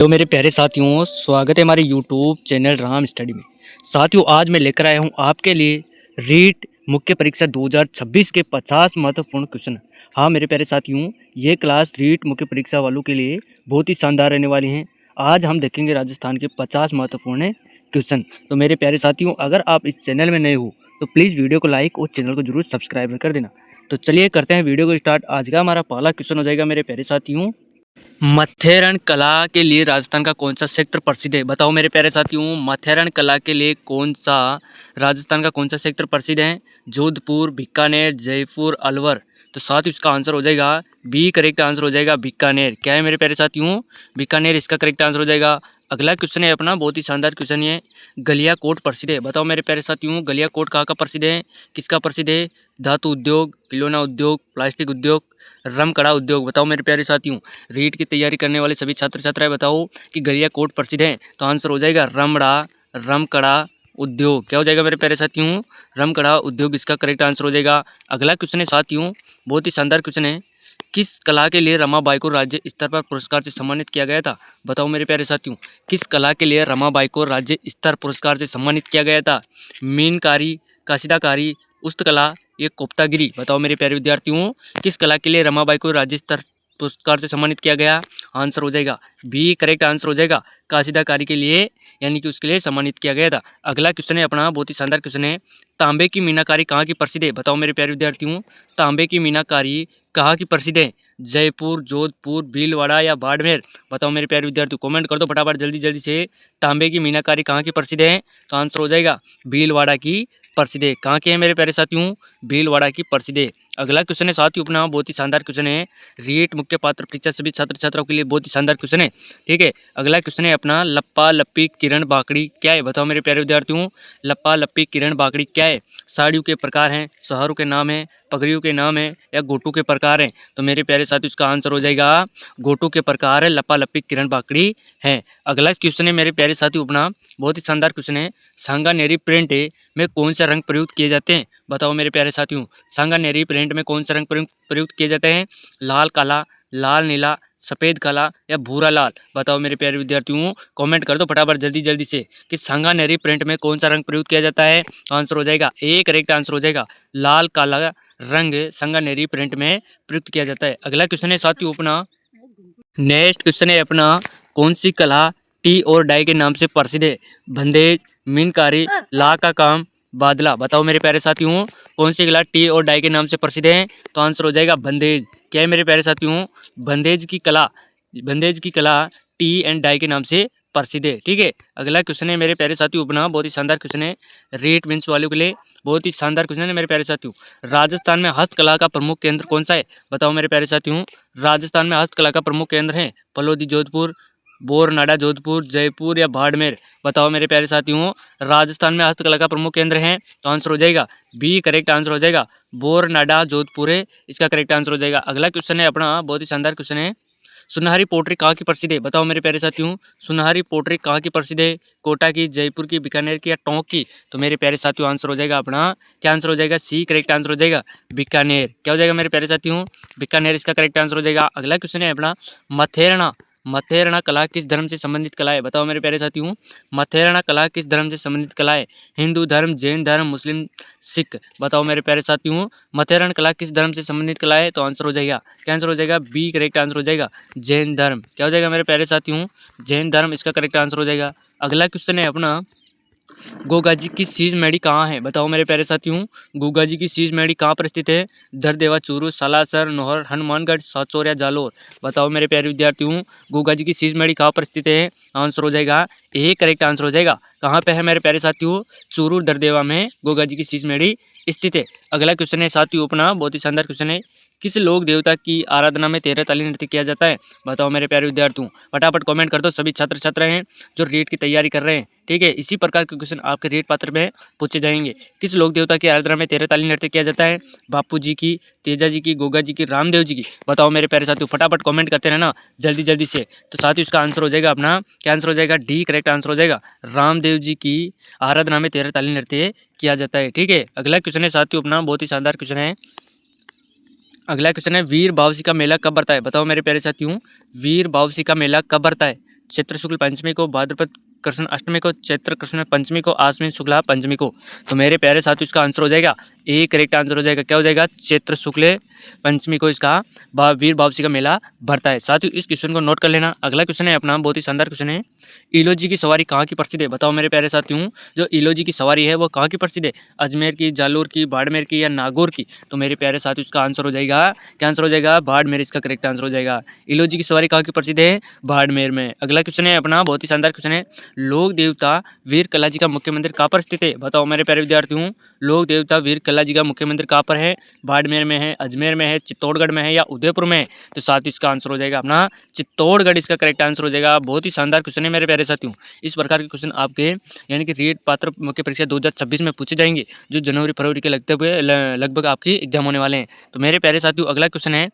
तो मेरे प्यारे साथियों, स्वागत है हमारे यूट्यूब चैनल राम स्टडी में। साथियों, आज मैं लेकर आया हूं आपके लिए रीट मुख्य परीक्षा 2026 के 50 महत्वपूर्ण क्वेश्चन। हाँ मेरे प्यारे साथियों, ये क्लास रीट मुख्य परीक्षा वालों के लिए बहुत ही शानदार रहने वाली हैं। आज हम देखेंगे राजस्थान के 50 महत्वपूर्ण क्वेश्चन। तो मेरे प्यारे साथियों, अगर आप इस चैनल में नए हो तो प्लीज़ वीडियो को लाइक और चैनल को जरूर सब्सक्राइब कर देना। तो चलिए करते हैं वीडियो को स्टार्ट। आज का हमारा पहला क्वेश्चन हो जाएगा मेरे प्यारे साथियों, माथेरन कला के लिए राजस्थान का कौन सा सेक्टर प्रसिद्ध है? बताओ मेरे प्यारे साथियों, माथेरन कला के लिए राजस्थान का कौन सा सेक्टर प्रसिद्ध है? जोधपुर, बीकानेर, जयपुर, अलवर। तो साथ ही इसका आंसर हो जाएगा बी। करेक्ट आंसर हो जाएगा बीकानेर। क्या है मेरे प्यारे साथियों? बीकानेर इसका करेक्ट आंसर हो जाएगा। अगला क्वेश्चन है अपना, बहुत ही शानदार क्वेश्चन है। गलियाकोट प्रसिद्ध है। बताओ मेरे प्यारे साथियों, गलियाकोट कहाँ का प्रसिद्ध है? किसका प्रसिद्ध है? धातु उद्योग, खिलौना उद्योग, प्लास्टिक उद्योग, रमकड़ा उद्योग। बताओ मेरे प्यारे साथियों, रीट की तैयारी करने वाले सभी छात्र छात्राएं बताओ कि गलियाकोट प्रसिद्ध है। तो आंसर हो जाएगा रमकड़ा उद्योग। क्या हो जाएगा मेरे प्यारे साथियों? रमकड़ा उद्योग इसका करेक्ट आंसर हो जाएगा। अगला क्वेश्चन है साथियों, बहुत ही शानदार क्वेश्चन है। किस कला के लिए रमाबाई को राज्य स्तर पर पुरस्कार से सम्मानित किया गया था? बताओ मेरे प्यारे साथियों, किस कला के लिए रमाबाई को राज्य स्तर पुरस्कार से सम्मानित किया गया था? मीनकारी, काशिदाकारी, उस्तकला, ये कोफ्तागिरी। बताओ मेरे प्यारे विद्यार्थियों, किस कला के लिए रमाबाई को राज्य स्तर पुरस्कार से सम्मानित किया गया? आंसर हो जाएगा बी। करेक्ट आंसर हो जाएगा काशिदाकारी के लिए, यानी कि उसके लिए सम्मानित किया गया था। अगला क्वेश्चन है अपना, बहुत ही शानदार क्वेश्चन है। तांबे की मीनाकारी कहाँ की प्रसिद्ध है? बताओ मेरे प्यारे विद्यार्थियों, तांबे की मीनाकारी कहाँ की प्रसिद्ध है? जयपुर, जोधपुर, भीलवाड़ा या बाड़मेर। बताओ मेरे प्यारे विद्यार्थियों, कमेंट कर दो फटाफट जल्दी जल्दी से। तांबे की मीनाकारी कहाँ की प्रसिद्ध है? तो आंसर हो जाएगा भीलवाड़ा की प्रसिद्ध है। कहाँ के हैं मेरे प्यारे साथियों? भीलवाड़ा की प्रसिद्ध है। अगला क्वेश्चन है साथियों अपना, बहुत ही शानदार क्वेश्चन है। रीट मुख्य पात्र परीक्षा सभी छात्र छात्राओं के लिए बहुत ही शानदार क्वेश्चन है। ठीक है, अगला क्वेश्चन है अपना, लप्पा लप्पी किरण बाकड़ी क्या है? बताओ मेरे प्यारे विद्यार्थियों, लप्पा लप्पी किरण बाकड़ी क्या है? साड़ियों के प्रकार हैं, शहरों के नाम है, पगड़ियों के नाम है या गोटू के प्रकार हैं? तो मेरे प्यारे साथियों, इसका आंसर हो जाएगा गोटू के प्रकार है, लप्पा लप्पी किरण बाकड़ी है। अगला क्वेश्चन है मेरे प्यारे साथियों अपना, बहुत ही शानदार क्वेश्चन है। सांगानेरी प्रिंट में कौन से रंग प्रयुक्त किए जाते हैं? बताओ मेरे प्यारे साथियों, सांगानेरी प्रिंट में कौन से रंग प्रयुक्त किए जाते हैं? लाल काला, लाल नीला, सफ़ेद काला या भूरा लाल। बताओ मेरे प्यारे विद्यार्थियों, कमेंट कर दो फटाफट जल्दी जल्दी से कि सांगानेरी प्रिंट में कौन सा रंग प्रयुक्त किया जाता है? तो आंसर हो जाएगा ए। करेक्ट आंसर हो जाएगा लाल काला रंग सांगानेरी प्रिंट में प्रयुक्त किया जाता है। अगला क्वेश्चन है साथियों अपना, नेक्स्ट क्वेश्चन है अपना, कौन सी कला टी और डाई के नाम से प्रसिद्ध है? बंदेज, मीनकारी, ला का काम, बादला। बताओ मेरे प्यारे साथियों, कौन सी कला टी और डाई के नाम से प्रसिद्ध है? तो आंसर हो जाएगा बंदेज। क्या है मेरे प्यारे साथियों? बंदेज की कला टी एंड डाई के नाम से प्रसिद्ध है। ठीक है, अगला क्वेश्चन है मेरे प्यारे साथियों अपना, बहुत ही शानदार क्वेश्चन है। रेट मीन्स वालों के लिए बहुत ही शानदार क्वेश्चन है मेरे प्यारे साथियों। राजस्थान में हस्तकला का प्रमुख केंद्र कौन सा है? बताओ मेरे प्यारे साथियों, राजस्थान में हस्तकला का प्रमुख केंद्र है फलोदी जोधपुर, बोरनाडा जोधपुर, जयपुर या बाड़मेर। बताओ मेरे प्यारे साथियों, राजस्थान में हस्तकला का प्रमुख केंद्र है? तो आंसर हो जाएगा बी। करेक्ट आंसर हो जाएगा बोरनाडा जोधपुर है, इसका करेक्ट आंसर हो जाएगा। अगला क्वेश्चन है अपना, बहुत ही शानदार क्वेश्चन है। सुनहरी पोट्री कहाँ की प्रसिद्ध है? बताओ मेरे प्यारे साथियों, सुनहरी पोट्री कहाँ की प्रसिद्ध है? कोटा की, जयपुर की, बीकानेर की या टोंक की? तो मेरे प्यारे साथियों, आंसर हो जाएगा अपना, क्या आंसर हो जाएगा? सी। करेक्ट आंसर हो जाएगा बीकानेर। क्या हो जाएगा मेरे प्यारे साथियों? बीकानेर इसका करेक्ट आंसर हो जाएगा। अगला क्वेश्चन है अपना, मथेरना कला किस धर्म से संबंधित कला है? बताओ मेरे प्यारे साथियों, मथेरना कला किस धर्म से संबंधित कला है? हिंदू धर्म, जैन धर्म, मुस्लिम, सिख। बताओ मेरे प्यारे साथियों, मथेरन कला किस धर्म से संबंधित कला है? तो आंसर हो जाएगा, क्या आंसर हो जाएगा? बी। करेक्ट आंसर हो जाएगा जैन धर्म। क्या हो जाएगा मेरे प्यारे साथियों? जैन धर्म इसका करेक्ट आंसर हो जाएगा। अगला क्वेश्चन है अपना, गोगा जी की शीश मेड़ी कहाँ है? बताओ मेरे प्यारे साथियों, गोगा जी की शीश मेड़ी कहाँ पर स्थित है? धरदेवा, चूरू, सालासर, नौहर, हनुमानगढ़, सातसौर या जालोर। बताओ मेरे प्यारे विद्यार्थियों, गोगा जी की शीश मेड़ी कहाँ पर स्थित है? आंसर हो जाएगा ए। करेक्ट आंसर हो जाएगा। कहाँ पे है मेरे प्यारे साथियों? चूरू दरदेवा में गोगा जी की शीश मेड़ी स्थित है। अगला क्वेश्चन है साथियों अपना, बहुत ही शानदार क्वेश्चन है। किस लोक देवता की आराधना में 13 ताली नृत्य किया जाता है? बताओ मेरे प्यारे विद्यार्थियों, फटाफट कमेंट कर दो सभी छात्र छात्राएं हैं जो रीट की तैयारी कर रहे हैं। ठीक है, इसी प्रकार के क्वेश्चन आपके रीट पात्र में पूछे जाएंगे। किस लोक देवता की आराधना में 13 ताली नृत्य किया जाता है? बापू जी की, तेजा जी की, गोगा जी की, रामदेव जी की। बताओ मेरे प्यारे साथियों, फटाफट कमेंट करते रहना जल्दी जल्दी से। तो साथियों, इसका आंसर हो जाएगा अपना, क्या आंसर हो जाएगा? डी। करेक्ट आंसर हो जाएगा रामदेव जी की आराधना में 13 ताली नृत्य किया जाता है। ठीक है, अगला क्वेश्चन है साथियों अपना, बहुत ही शानदार क्वेश्चन है। अगला क्वेश्चन है, वीर बावसी का मेला कब बढ़ता है? बताओ मेरे प्यारे साथियों, वीर बावसी का मेला कब बढ़ता है? चैत्र शुक्ल पंचमी को, भाद्रपद कृष्ण अष्टमी को, चैत्र कृष्ण पंचमी को, आश्विन शुक्ला पंचमी को। तो मेरे प्यारे साथियों इसका आंसर हो जाएगा ए, करेक्ट आंसर हो जाएगा। क्या हो जाएगा? चैत्र शुक्ल पंचमी को इसका वीर वापसी का मेला भरता है। साथियों इस क्वेश्चन को नोट कर लेना। अगला क्वेश्चन है अपना, बहुत ही शानदार क्वेश्चन है। इलोजी की सवारी कहाँ की प्रसिद्ध है? बताओ मेरे प्यारे साथियों, जो इलोजी की सवारी है वो कहाँ की प्रसिद्ध है? अजमेर की, जालोर की, बाड़मेर की या नागौर की? तो मेरे प्यारे साथियों इसका आंसर हो जाएगा, क्या आंसर हो जाएगा? बाड़मेर इसका करेक्ट आंसर हो जाएगा। इलोजी की सवारी कहाँ की प्रसिद्ध है? बाड़मेर में। अगला क्वेश्चन है अपना, बहुत ही शानदार क्वेश्चन है। लोक देवता वीर कला जी का मुख्य मंदिर कहाँ पर स्थित है? बताओ मेरे प्यारे विद्यार्थियों, लोक देवता वीर कला जी का मुख्य मंदिर कहाँ पर है? बाड़मेर में है, अजमेर में है, चित्तौड़गढ़ में है या उदयपुर में है? तो साथ ही इसका आंसर हो जाएगा अपना चित्तौड़गढ़ इसका करेक्ट आंसर हो जाएगा। बहुत ही शानदार क्वेश्चन है मेरे प्यारे साथियों। इस प्रकार के क्वेश्चन आपके यानी कि रीट पात्र मुख्य परीक्षा 2026 में पूछे जाएंगे, जो जनवरी फरवरी के लगभग आपकी एग्जाम होने वाले हैं। तो मेरे प्यारे साथियों अगला क्वेश्चन है,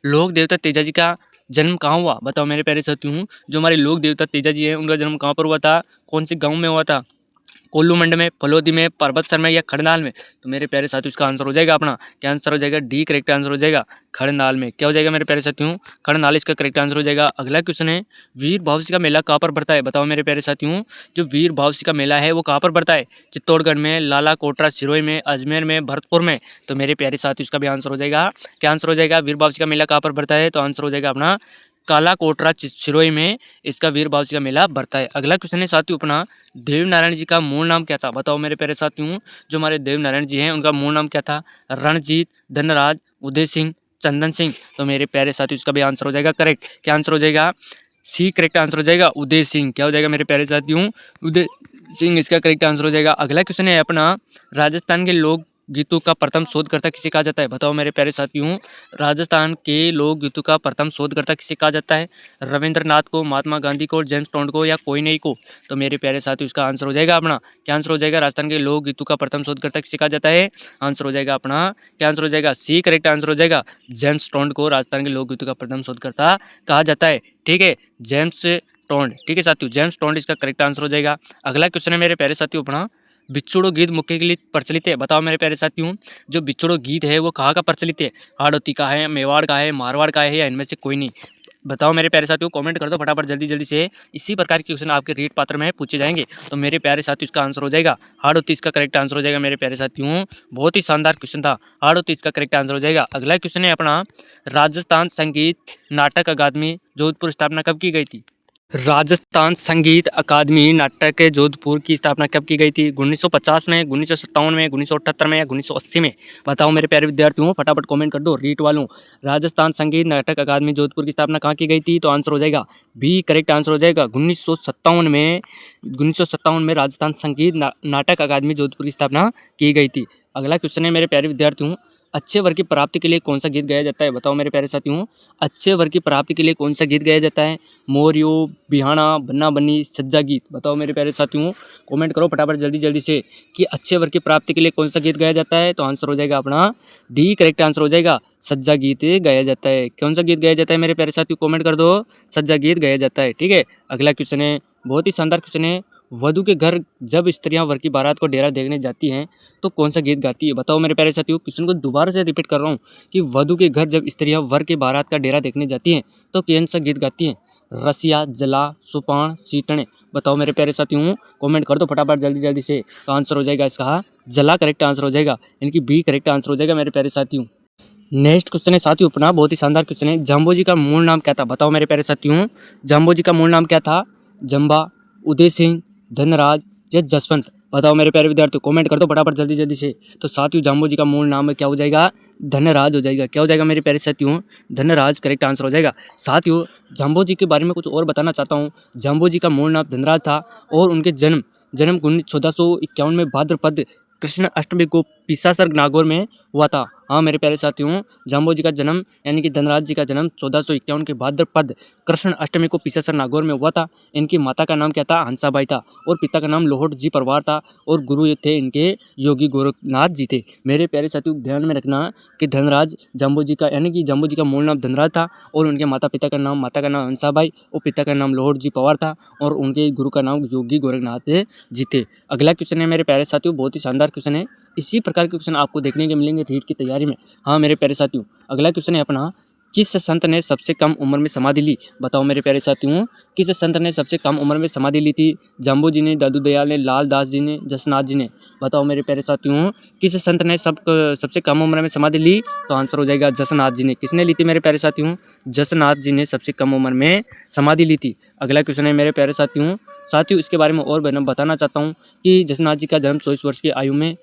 लोक देवता तेजा जी का जन्म कहाँ हुआ? बताओ मेरे प्यारे साथियों, जो हमारे लोक देवता तेजा जी हैं उनका जन्म कहाँ पर हुआ था? कौन से गांव में हुआ था? कोल्लू मंड में, फलोदी में, पर्वतसर में या खड़नाल में? तो मेरे प्यारे साथियों इसका आंसर हो जाएगा अपना, क्या आंसर हो जाएगा? डी करेक्ट आंसर हो जाएगा, खड़नाल में। क्या हो जाएगा मेरे प्यारे साथियों? खड़नाल इसका करेक्ट आंसर हो जाएगा। अगला क्वेश्चन है, वीर भावसी का मेला कहाँ पर बढ़ता है? बताओ मेरे प्यारे साथियों, जो वीर भावसी का मेला है वो कहाँ पर बढ़ता है? चित्तौड़गढ़ में, लाला कोटरा सिरोही में, अजमेर में, भरतपुर में? तो मेरे प्यारे साथियों इसका भी आंसर हो जाएगा, क्या आंसर हो जाएगा? वीर भावसी का मेला कहाँ पर बढ़ता है? तो आंसर हो जाएगा अपना काला कोटरा सिरोही में इसका वीर भावसी का मेला बढ़ता है। अगला क्वेश्चन है साथियों अपना, देव नारायण जी का मूल नाम क्या था? बताओ मेरे प्यारे साथियों, जो हमारे देव नारायण जी हैं उनका मूल नाम क्या था? रणजीत, धनराज, उदय सिंह, चंदन सिंह? तो मेरे प्यारे साथियों इसका भी आंसर हो जाएगा करेक्ट। क्या आंसर हो जाएगा? सी करेक्ट आंसर हो जाएगा, उदय सिंह। क्या हो जाएगा मेरे प्यारे साथियों? उदय सिंह इसका करेक्ट आंसर हो जाएगा। अगला क्वेश्चन है अपना, राजस्थान के लोक गीतों का प्रथम शोधकर्ता किसे कहा जाता है? बताओ मेरे प्यारे साथियों, राजस्थान के लोक गीतों का प्रथम शोधकर्ता किसे कहा जाता है? रविंद्रनाथ को, महात्मा गांधी को, जेम्स टोंड को या कोई नहीं को? तो मेरे प्यारे साथियों इसका आंसर हो जाएगा अपना, क्या आंसर हो जाएगा? राजस्थान के लोक गीतों का प्रथम शोधकर्ता किसे कहा जाता है? आंसर हो जाएगा अपना, क्या आंसर हो जाएगा? सी करेक्ट आंसर हो जाएगा, जेम्स टोंड को राजस्थान के लोक गीतों का प्रथम शोधकर्ता कहा जाता है। ठीक है, जेम्स टोंड। ठीक है साथियों, जेम्स टोंड इसका करेक्ट आंसर हो जाएगा। अगला क्वेश्चन है मेरे प्यारे साथियों अपना, बिछोड़ो गीत मुख्य के लिए प्रचलित है? बताओ मेरे प्यारे साथियों, जो बिछोड़ो गीत है वो कहाँ का प्रचलित है? हाड़ौती का है, मेवाड़ का है, मारवाड़ का है या इनमें से कोई नहीं? बताओ मेरे प्यारे साथियों, कमेंट कर दो फटाफट जल्दी जल्दी से। इसी प्रकार के क्वेश्चन आपके रीट पात्र में पूछे जाएंगे। तो मेरे प्यारे साथियों इसका आंसर हो जाएगा हाड़ौती इसका करेक्ट आंसर हो जाएगा मेरे प्यारे साथियों। बहुत ही शानदार क्वेश्चन था, हाड़ौती इसका करेक्ट आंसर हो जाएगा। अगला क्वेश्चन है अपना, राजस्थान संगीत नाटक अकादमी जोधपुर स्थापना कब की गई थी? राजस्थान संगीत अकादमी नाटक जोधपुर की स्थापना कब की गई थी? 1950 में, 1957 में, 1978 में या 1980 में? बताओ मेरे प्यारे विद्यार्थियों, फटाफट कमेंट कर दो रीट वालों। राजस्थान संगीत नाटक अकादमी जोधपुर की स्थापना कहाँ की गई थी? तो आंसर हो जाएगा बी करेक्ट आंसर हो जाएगा 1957 में। 1957 में राजस्थान संगीत नाटक अकादमी जोधपुर की स्थापना की गई थी। अगला क्वेश्चन है मेरे प्यारे विद्यार्थियों, अच्छे वर्ग की प्राप्ति के लिए कौन सा गीत गाया जाता है? बताओ मेरे प्यारे साथियों, अच्छे वर्ग की प्राप्ति के लिए कौन सा गीत गाया जाता है? मोरियो, बिहाना, बन्ना बन्नी, सज्जा गीत? बताओ मेरे प्यारे साथियों, कमेंट करो फटाफट जल्दी जल्दी से कि अच्छे वर्ग की प्राप्ति के लिए कौन सा गीत गाया जाता है? तो आंसर हो जाएगा अपना डी करेक्ट आंसर हो जाएगा, सज्जा गीत गाया जाता है। कौन सा गीत गाया जाता है मेरे प्यारे साथियों? कमेंट कर दो, सज्जा गीत गाया जाता है। ठीक है, अगला क्वेश्चन है, बहुत ही शानदार क्वेश्चन है, वधु के घर जब स्त्रियां वर की बारात को डेरा देखने जाती हैं तो कौन सा गीत गाती है? बताओ मेरे प्यारे साथियों, क्वेश्चन को दोबारा से रिपीट कर रहा हूँ कि वधु के घर जब स्त्रियां वर की बारात का डेरा देखने जाती हैं तो कौन सा गीत गाती हैं? रसिया, जला, सुपान, सीटने? बताओ मेरे प्यारे साथियों, कमेंट कर दो फटाफट जल्दी जल्दी से। तो आंसर हो जाएगा इसका जला करेक्ट आंसर हो जाएगा, यानी कि बी करेक्ट आंसर हो जाएगा मेरे प्यारे साथियों। नेक्स्ट क्वेश्चन है साथियों अपना, बहुत ही शानदार क्वेश्चन है, जम्बो जी का मूल नाम क्या था? बताओ मेरे प्यारे साथियों, जम्बो जी का मूल नाम क्या था? जम्बा, उदय सिंह, धनराज या जसवंत? बताओ मेरे प्यारे विद्यार्थियों, कमेंट कर दो फटाफट जल्दी जल्दी से। तो साथियों जम्बो जी का मूल नाम क्या हो जाएगा? धनराज हो जाएगा। क्या हो जाएगा मेरे प्यारे साथियों? धनराज करेक्ट आंसर हो जाएगा। साथियों जम्बो जी के बारे में कुछ और बताना चाहता हूँ। जम्बो जी का मूल नाम धनराज था और उनके जन्म 1451 में भाद्रपद कृष्ण अष्टमी को पीसासर नागौर में हुआ था। हाँ मेरे प्यारे साथियों, जम्बो जी का जन्म यानी कि धनराज जी का जन्म 1451 के भाद्रपद कृष्ण अष्टमी को पीसासर नागौर में हुआ था। इनकी माता का नाम क्या था? हंसाबाई था और पिता का नाम लोहट जी परवार था और गुरु ये थे इनके योगी गोरखनाथ जी थे। मेरे प्यारे साथियों ध्यान में रखना कि धनराज जम्बो जी का यानी कि जम्बो जी का मूल नाम धनराज था और उनके माता का नाम हंसाबाई और पिता का नाम लोहट जी पवार था और उनके गुरु का नाम योगी गोरखनाथ जी थे। अगला क्वेश्चन है मेरे प्यारे साथियों, बहुत ही शानदार क्वेश्चन है। इसी प्रकार के क्वेश्चन आपको देखने के मिलेंगे रीट की तैयारी में। हाँ मेरे प्यारे साथियों, अगला क्वेश्चन है अपना, किस संत ने सबसे कम उम्र में समाधि ली? बताओ मेरे प्यारे साथियों, किस संत ने सबसे कम उम्र में समाधि ली थी? जाम्बू जी ने, दादू दयाल ने, लाल दास जी ने, जसनाथ जी ने। बताओ मेरे प्यारे साथियों, किस संत ने सबसे कम उम्र में समाधि ली? तो आंसर हो जाएगा जसनाथ जी ने। किसने ली थी मेरे प्यारे साथियों? जसनाथ जी ने सबसे कम उम्र में समाधि ली थी। अगला क्वेश्चन है मेरे प्यारे साथियों इसके बारे में और मैं बताना चाहता हूँ कि जसनाथ जी का जन्म 24 वर्ष की आयु में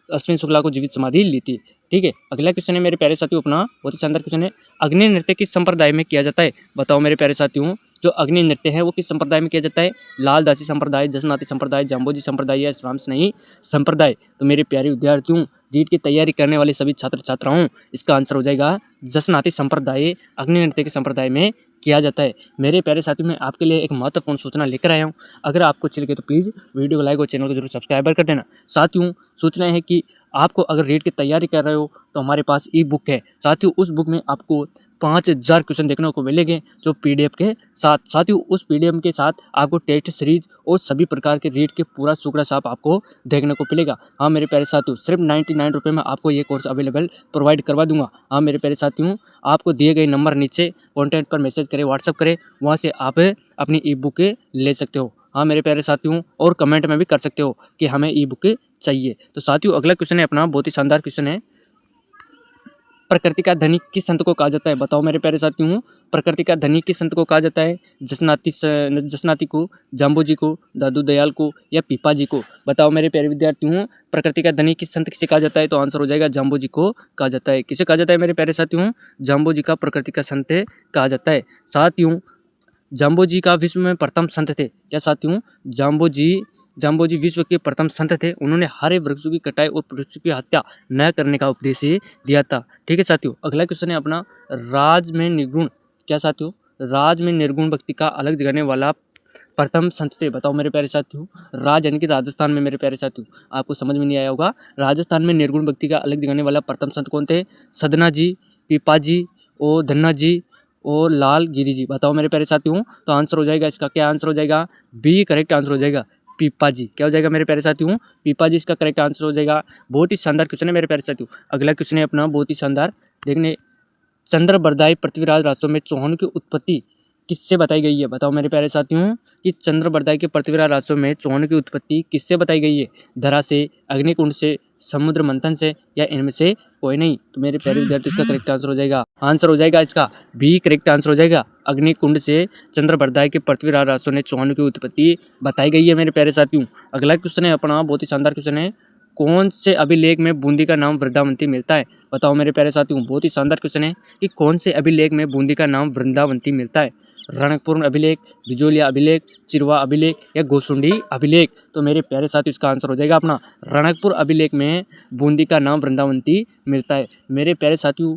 अश्विन शुक्ला को जीवित समाधि ली थी। ठीक है, अगला क्वेश्चन है मेरे प्यारे साथियों अपना बहुत ही शानदार क्वेश्चन है, अग्नि नृत्य किस संप्रदाय में किया जाता है? बताओ मेरे प्यारे साथियों, जो अग्नि नृत्य है वो किस संप्रदाय में किया जाता है? लाल दासी संप्रदाय, जसनाती संप्रदाय, जाम्बोजी संप्रदाय या राम स्नेही संप्रदाय? तो मेरे प्यारे विद्यार्थियों, रीट की तैयारी करने वाले सभी छात्र छात्राओं, इसका आंसर हो जाएगा जसनाती संप्रदाय अग्नि नृत्य के संप्रदाय में किया जाता है। मेरे प्यारे साथियों, मैं आपके लिए एक महत्वपूर्ण सूचना लेकर आया हूँ। अगर आपको अच्छी लगे तो प्लीज़ वीडियो को लाइक और चैनल को जरूर सब्सक्राइब कर देना। साथियों, सूचना है कि आपको अगर रीट की तैयारी कर रहे हो तो हमारे पास ई बुक है। साथियों, उस बुक में आपको 5000 क्वेश्चन देखने को मिलेंगे जो पीडीएफ के साथ। साथियों, उस पीडीएफ के साथ आपको टेस्ट सीरीज और सभी प्रकार के रीट के पूरा सुगड़ा साफ आपको देखने को मिलेगा। हाँ मेरे प्यारे साथियों, सिर्फ 99 रुपये में आपको ये कोर्स अवेलेबल प्रोवाइड करवा दूंगा। हाँ मेरे प्यारे साथियों, आपको दिए गए नंबर नीचे कॉन्टैक्ट पर मैसेज करें, व्हाट्सअप करें, वहाँ से आप अपनी ई बुक ले सकते हो। हाँ मेरे प्यारे साथियों, और कमेंट में भी कर सकते हो कि हमें ई बुक चाहिए। तो साथियों, अगला क्वेश्चन है अपना बहुत ही शानदार क्वेश्चन है, प्रकृति का धनी किस संत को कहा जाता है? बताओ मेरे प्यारे साथियों, प्रकृति का धनी किस संत को कहा जाता है? जसनाती को, जाम्बू जी को, दादू दयाल को या पीपा जी को? बताओ मेरे प्यारे विद्यार्थियों, प्रकृति का धनी किस संत किसे कहा जाता है? तो आंसर हो जाएगा जाम्बू जी को कहा जाता है। किसे कहा जाता है मेरे प्यारे साथियों? जाम्बू जी का प्रकृति का संत कहा जाता है। साथियों, जाम्बो जी का विश्व में प्रथम संत थे। क्या साथियों? जाम्बो जी विश्व के प्रथम संत थे। उन्होंने हरे वृक्षों की कटाई और वृक्षों की हत्या न करने का उपदेश दिया था। ठीक है साथियों, अगला क्वेश्चन है अपना, राज में निर्गुण, क्या साथियों? राज में निर्गुण भक्ति का अलग जगाने वाला प्रथम संत थे। बताओ मेरे प्यारे साथियों, राज यानी कि राजस्थान में। मेरे प्यारे साथियों, आपको समझ में नहीं आया होगा, राजस्थान में निर्गुण भक्ति का अलग जगाने वाला प्रथम संत कौन थे? सदना जी, पीपा जी और धन्ना जी और लाल गिरी जी। बताओ मेरे प्यारे साथियों, तो आंसर हो जाएगा इसका, क्या आंसर हो जाएगा? बी करेक्ट आंसर हो जाएगा, पीपा जी। क्या हो जाएगा मेरे प्यारे साथियों? पीपा जी इसका करेक्ट आंसर हो जाएगा। बहुत ही शानदार क्वेश्चन है मेरे प्यारे साथियों। अगला क्वेश्चन है अपना बहुत ही शानदार, देखने, चंद्र बरदाई पृथ्वीराज राजस्व में चौहान की उत्पत्ति किससे बताई गई है? बताओ मेरे प्यारे साथियों, कि चंद्र बरदाई के पृथ्वीराज राजस्व में चौहान की उत्पत्ति किससे बताई गई है? धरा से, अग्निकुंड से, समुद्र मंथन से या इनमें से कोई नहीं? तो मेरे प्यारे विद्यार्थी, इसका करेक्ट आंसर हो जाएगा, आंसर हो जाएगा इसका बी करेक्ट आंसर हो जाएगा। अग्निकुंड से चंद्र बरदाई के पृथ्वीराज राजस्व ने चौहान की उत्पत्ति बताई गई है मेरे प्यारे साथियों। अगला क्वेश्चन है अपना बहुत ही शानदार क्वेश्चन है, कौन से अभिलेख में बूंदी का नाम वृंदावंती मिलता है? बताओ मेरे प्यारे साथियों, बहुत ही शानदार क्वेश्चन है कि कौन से अभिलेख में बूंदी का नाम वृंदावंती मिलता है? रणकपुर अभिलेख, बिजोलिया अभिलेख, चिरवा अभिलेख या गोसुंडी अभिलेख? तो मेरे प्यारे साथियों, इसका आंसर हो जाएगा अपना रणकपुर अभिलेख में बूंदी का नाम वृंदावंती मिलता है। मेरे प्यारे साथियों,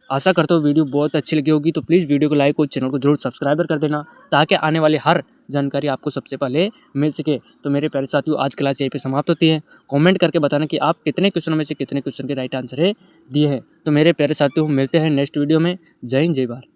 आशा करता हूँ वीडियो बहुत अच्छी लगी होगी, तो प्लीज़ वीडियो को लाइक और चैनल को जरूर सब्सक्राइब कर देना ताकि आने वाले हर जानकारी आपको सबसे पहले मिल सके। तो मेरे प्यारे साथियों, आज क्लास यहीं पे समाप्त होती है। कमेंट करके बताना कि आप कितने क्वेश्चनों में से कितने क्वेश्चन के राइट आंसर दिए हैं। तो मेरे प्यारे साथियों, मिलते हैं नेक्स्ट वीडियो में। जय हिंद, जय भारत।